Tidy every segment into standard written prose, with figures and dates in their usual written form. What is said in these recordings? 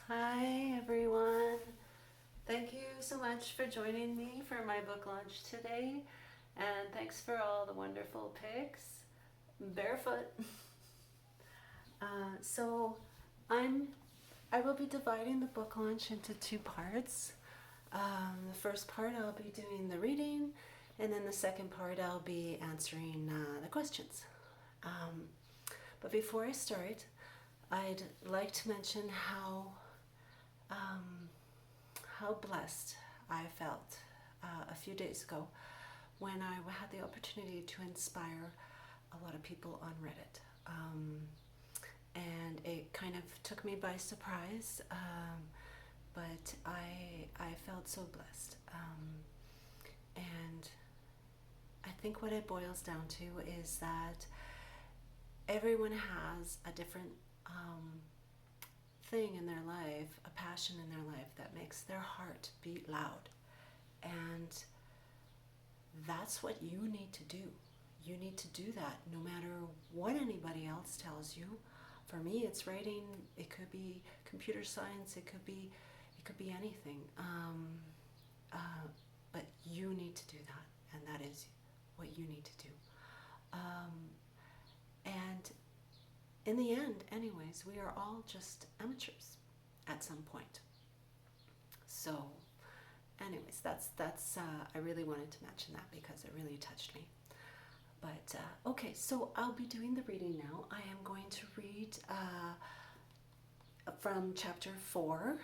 Hi everyone. Thank you so much for joining me for my book launch today, and thanks for all the wonderful pics. Barefoot. So I will be dividing the book launch into two parts. The first part I'll be doing the reading, and then the second part I'll be answering the questions. But before I start, I'd like to mention um, how blessed I felt a few days ago when I had the opportunity to inspire a lot of people on Reddit. And it kind of took me by surprise, but I felt so blessed. And I think what it boils down to is that everyone has a different thing in their life, a passion in their life that makes their heart beat loud. And that's what you need to do. You need to do that no matter what anybody else tells you. For me, it's writing. It could be computer science. It could be anything. But you need to do that, and that is what you need to do. And in the end, anyways, we are all just amateurs at some point. So, anyways, that's I really wanted to mention that because it really touched me. But okay, so I'll be doing the reading now. I am going to read from chapter 4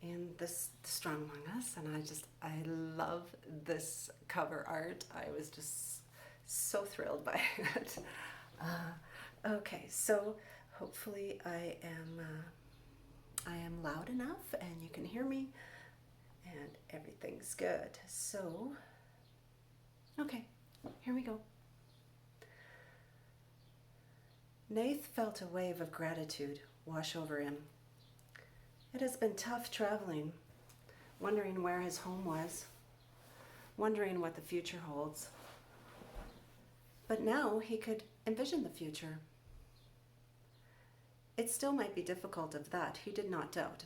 in The Strong Among Us, and I love this cover art. I was just so thrilled by it. Okay, so hopefully I am loud enough and you can hear me and everything's good. So, okay, here we go. Nath felt a wave of gratitude wash over him. It has been tough traveling, wondering where his home was, wondering what the future holds. But now he could envision the future. It still might be difficult, of that he did not doubt.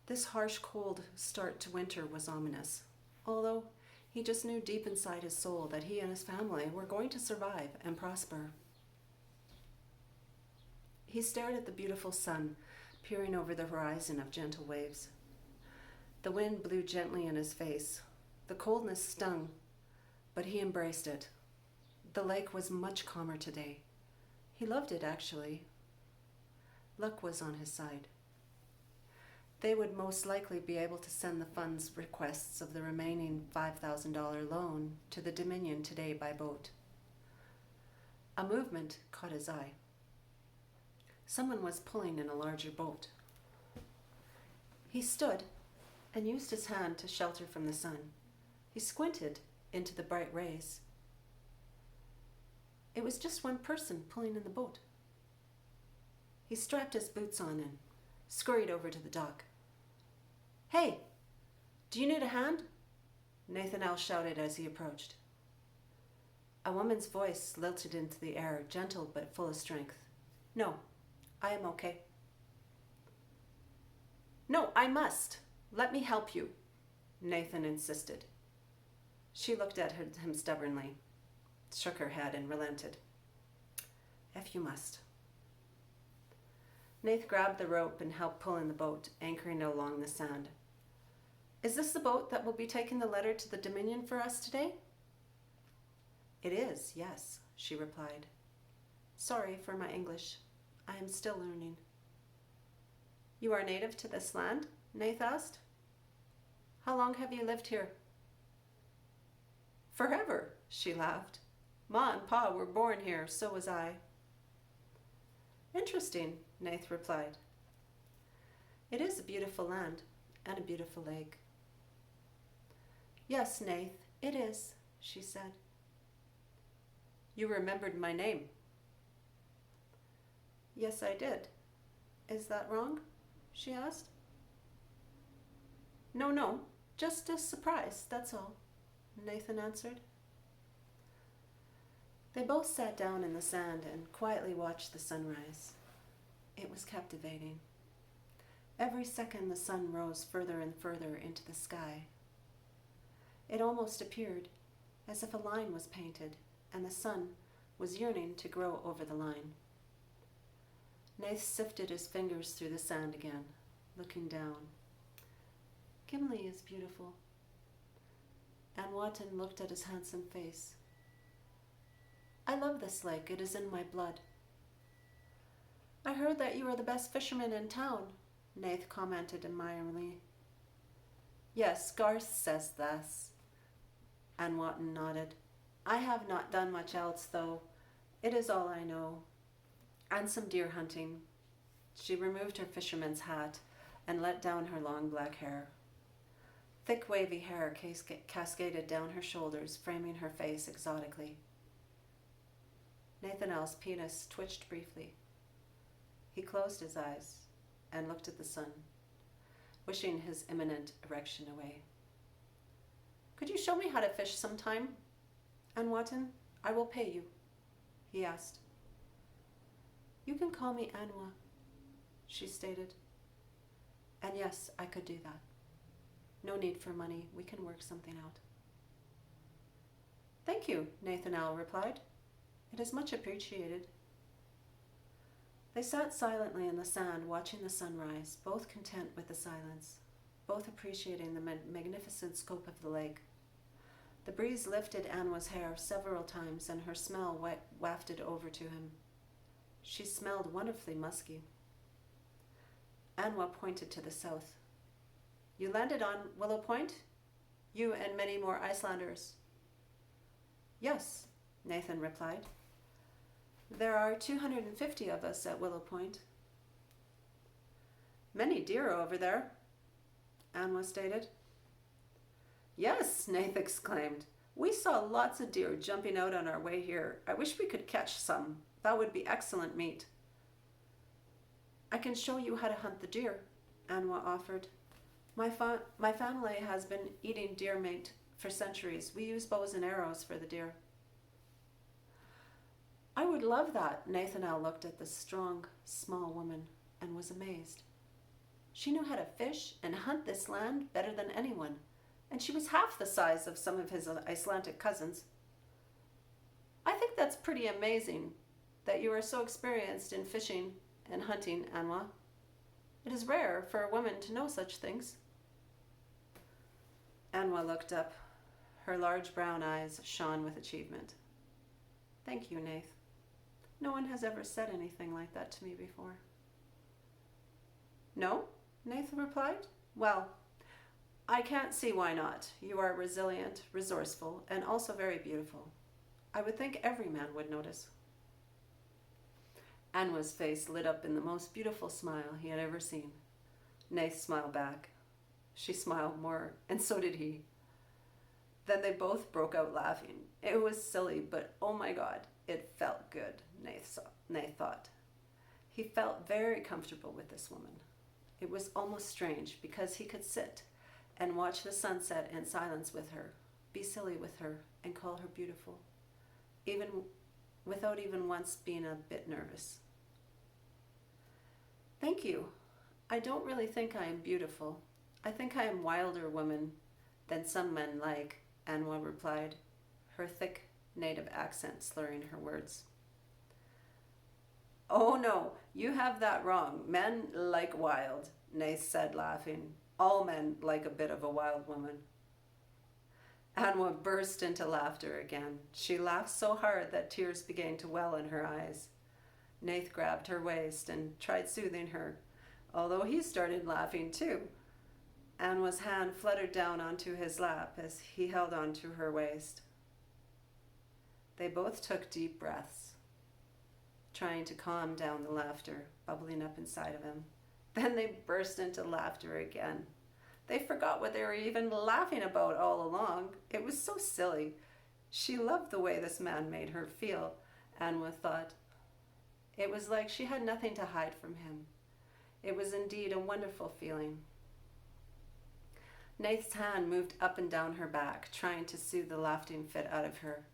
This harsh, cold start to winter was ominous, although he just knew deep inside his soul that he and his family were going to survive and prosper. He stared at the beautiful sun peering over the horizon of gentle waves. The wind blew gently in his face. The coldness stung, but he embraced it. The lake was much calmer today. He loved it, actually. Luck was on his side. They would most likely be able to send the funds requests of the remaining $5,000 loan to the Dominion today by boat. A movement caught his eye. Someone was pulling in a larger boat. He stood and used his hand to shelter from the sun. He squinted into the bright rays. It was just one person pulling in the boat. He strapped his boots on and scurried over to the dock. "Hey, do you need a hand?" Nathaniel shouted as he approached. A woman's voice lilted into the air, gentle but full of strength. "No, I am okay." "No, I must. Let me help you," Nathan insisted. She looked at him stubbornly, shook her head, and relented. "If you must." Nath grabbed the rope and helped pull in the boat, anchoring it along the sand. "Is this the boat that will be taking the letter to the Dominion for us today?" "It is, yes," she replied. "Sorry for my English. I am still learning." "You are native to this land?" Nath asked. "How long have you lived here?" "Forever," she laughed. "Ma and Pa were born here, so was I." "Interesting," Nath replied. "It is a beautiful land and a beautiful lake." "Yes, Nath, it is," she said. "You remembered my name." "Yes, I did. Is that wrong?" she asked. No, just a surprise, that's all," Nathan answered. They both sat down in the sand and quietly watched the sunrise. It was captivating. Every second the sun rose further and further into the sky. It almost appeared as if a line was painted, and the sun was yearning to grow over the line. Nath sifted his fingers through the sand again, looking down. Gimli is beautiful. And Wotton looked at his handsome face. I love this lake. It is in my blood. I heard that you are the best fisherman in town, Nath commented admiringly. Yes, Garth says thus. And Wotton nodded. I have not done much else, though. It is all I know. And some deer hunting. She removed her fisherman's hat and let down her long black hair. Thick wavy hair cascaded down her shoulders, framing her face exotically. Nathaniel's penis twitched briefly. He closed his eyes and looked at the sun, wishing his imminent erection away. Could you show me how to fish sometime, Anne Wotton? I will pay you, he asked. You can call me Anwa, she stated. And yes, I could do that. No need for money. We can work something out. Thank you, Nathaniel replied. It is much appreciated. They sat silently in the sand, watching the sunrise, both content with the silence, both appreciating the magnificent scope of the lake. The breeze lifted Anwa's hair several times, and her smell wafted over to him. She smelled wonderfully musky. Anwa pointed to the south. You landed on Willow Point? You and many more Icelanders? Yes, Nathan replied. There are 250 of us at Willow Point. Many deer over there, Anwa stated. Yes, Nath exclaimed. We saw lots of deer jumping out on our way here. I wish we could catch some. That would be excellent meat. I can show you how to hunt the deer, Anwa offered. My family has been eating deer meat for centuries. We use bows and arrows for the deer. I would love that. Nathaniel looked at the strong, small woman and was amazed. She knew how to fish and hunt this land better than anyone, and she was half the size of some of his Icelandic cousins. I think that's pretty amazing that you are so experienced in fishing and hunting, Anwa. It is rare for a woman to know such things. Anwa looked up. Her large brown eyes shone with achievement. Thank you, Nath. No one has ever said anything like that to me before. No? Nath replied. Well, I can't see why not. You are resilient, resourceful, and also very beautiful. I would think every man would notice. Anwa's face lit up in the most beautiful smile he had ever seen. Nath smiled back. She smiled more, and so did he. Then they both broke out laughing. It was silly, but oh my God, it felt good, Nath thought. He felt very comfortable with this woman. It was almost strange because he could sit and watch the sunset in silence with her, be silly with her, and call her beautiful, even without even once being a bit nervous. Thank you. I don't really think I am beautiful. I think I am a wilder woman than some men like, Anwa replied, her thick native accent slurring her words. Oh no, you have that wrong. Men like wild, Nath said, laughing. All men like a bit of a wild woman. Anwa burst into laughter again. She laughed so hard that tears began to well in her eyes. Nath grabbed her waist and tried soothing her, although he started laughing too. Anwa's hand fluttered down onto his lap as he held onto her waist. They both took deep breaths, trying to calm down the laughter bubbling up inside of him. Then they burst into laughter again. They forgot what they were even laughing about all along. It was so silly. She loved the way this man made her feel, Anwa thought. It was like she had nothing to hide from him. It was indeed a wonderful feeling. Nath's hand moved up and down her back, trying to soothe the laughing fit out of her.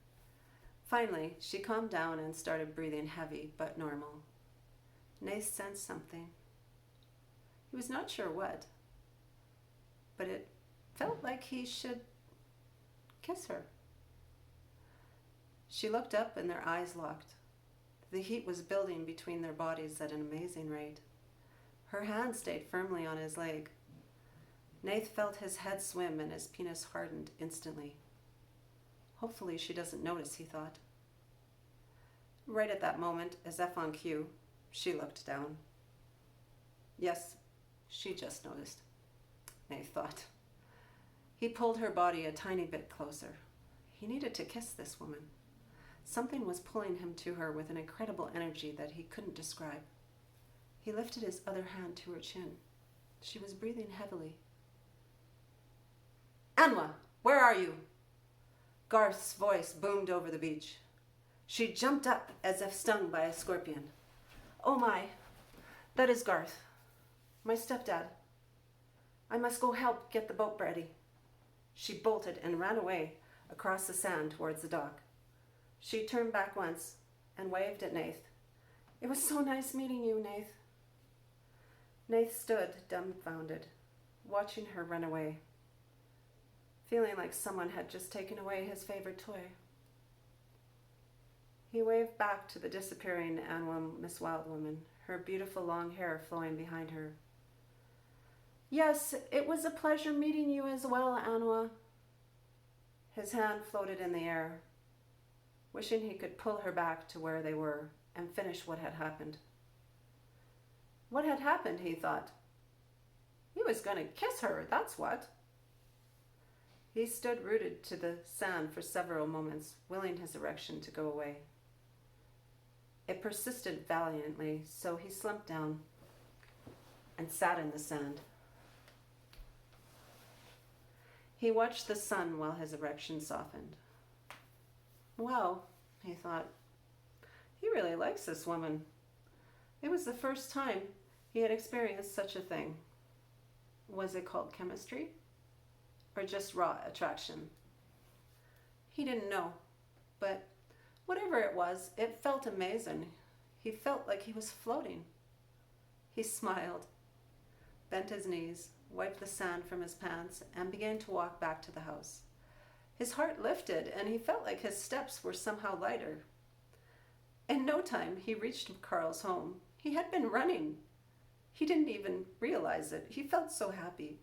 Finally, she calmed down and started breathing heavy but normal. Nath sensed something. He was not sure what, but it felt like he should kiss her. She looked up and their eyes locked. The heat was building between their bodies at an amazing rate. Her hand stayed firmly on his leg. Nath felt his head swim and his penis hardened instantly. Hopefully she doesn't notice, he thought. Right at that moment, as if on cue, she looked down. Yes, she just noticed, Nath thought. He pulled her body a tiny bit closer. He needed to kiss this woman. Something was pulling him to her with an incredible energy that he couldn't describe. He lifted his other hand to her chin. She was breathing heavily. Anwa, where are you? Garth's voice boomed over the beach. She jumped up as if stung by a scorpion. Oh my, that is Garth, my stepdad. I must go help get the boat ready. She bolted and ran away across the sand towards the dock. She turned back once and waved at Nath. It was so nice meeting you, Nath. Nath stood dumbfounded, watching her run away, feeling like someone had just taken away his favorite toy. He waved back to the disappearing Anwa Miss Wildwoman, her beautiful long hair flowing behind her. Yes, it was a pleasure meeting you as well, Anwa. His hand floated in the air, wishing he could pull her back to where they were and finish what had happened. What had happened, he thought. He was going to kiss her, that's what. He stood rooted to the sand for several moments, willing his erection to go away. It persisted valiantly, so he slumped down and sat in the sand. He watched the sun while his erection softened. Well, he thought, he really likes this woman. It was the first time he had experienced such a thing. Was it called chemistry? Or just raw attraction? He didn't know, but whatever it was, it felt amazing. He felt like he was floating. He smiled, bent his knees, wiped the sand from his pants, and began to walk back to the house. His heart lifted, and he felt like his steps were somehow lighter. In no time, he reached Carl's home. He had been running. He didn't even realize it. He felt so happy.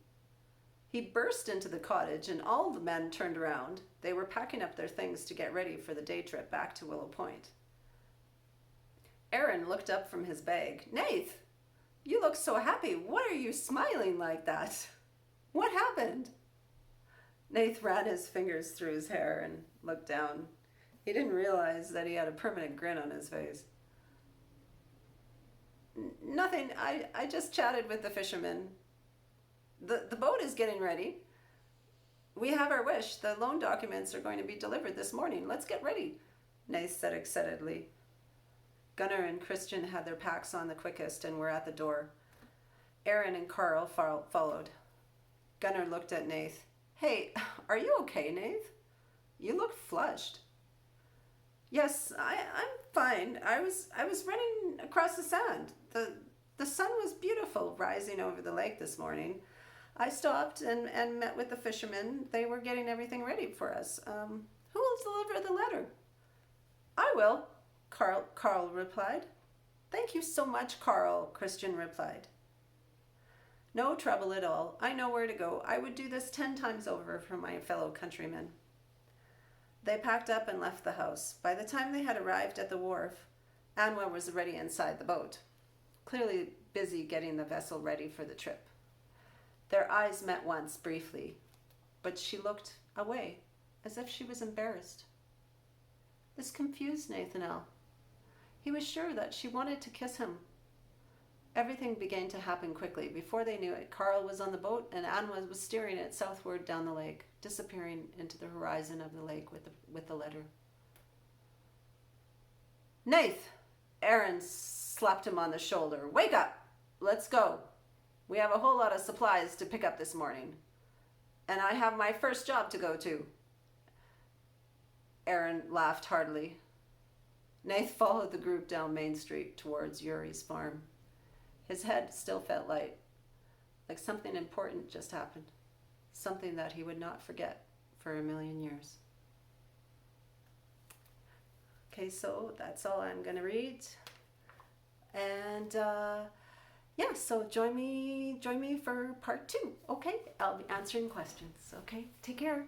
He burst into the cottage, and all the men turned around. They were packing up their things to get ready for the day trip back to Willow Point. Aaron looked up from his bag. Nath, you look so happy. What are you smiling like that? What happened? Nath ran his fingers through his hair and looked down. He didn't realize that he had a permanent grin on his face. Nothing. I just chatted with the fishermen. The boat is getting ready. We have our wish. The loan documents are going to be delivered this morning. Let's get ready, Nath said excitedly. Gunnar and Christian had their packs on the quickest and were at the door. Aaron and Carl followed. Gunnar looked at Nath. Hey, are you okay, Nath? You look flushed. Yes, I'm fine. I was running across the sand. The sun was beautiful rising over the lake this morning. I stopped and met with the fishermen. They were getting everything ready for us. Who will deliver the letter? I will, Carl replied. Thank you so much, Carl, Christian replied. No trouble at all. I know where to go. I would do this 10 times over for my fellow countrymen. They packed up and left the house. By the time they had arrived at the wharf, Anwa was already inside the boat, clearly busy getting the vessel ready for the trip. Their eyes met once briefly, but she looked away, as if she was embarrassed. This confused Nathaniel. He was sure that she wanted to kiss him. Everything began to happen quickly. Before they knew it, Carl was on the boat and Anwa was steering it southward down the lake, disappearing into the horizon of the lake with the letter. Nath! Aaron slapped him on the shoulder. Wake up! Let's go. We have a whole lot of supplies to pick up this morning. And I have my first job to go to. Aaron laughed heartily. Nath followed the group down Main Street towards Yuri's farm. His head still felt light. like something important just happened, something that he would not forget for a million years. Okay, so that's all I'm going to read. And yeah, so join me for part 2. Okay, I'll be answering questions. Okay, take care.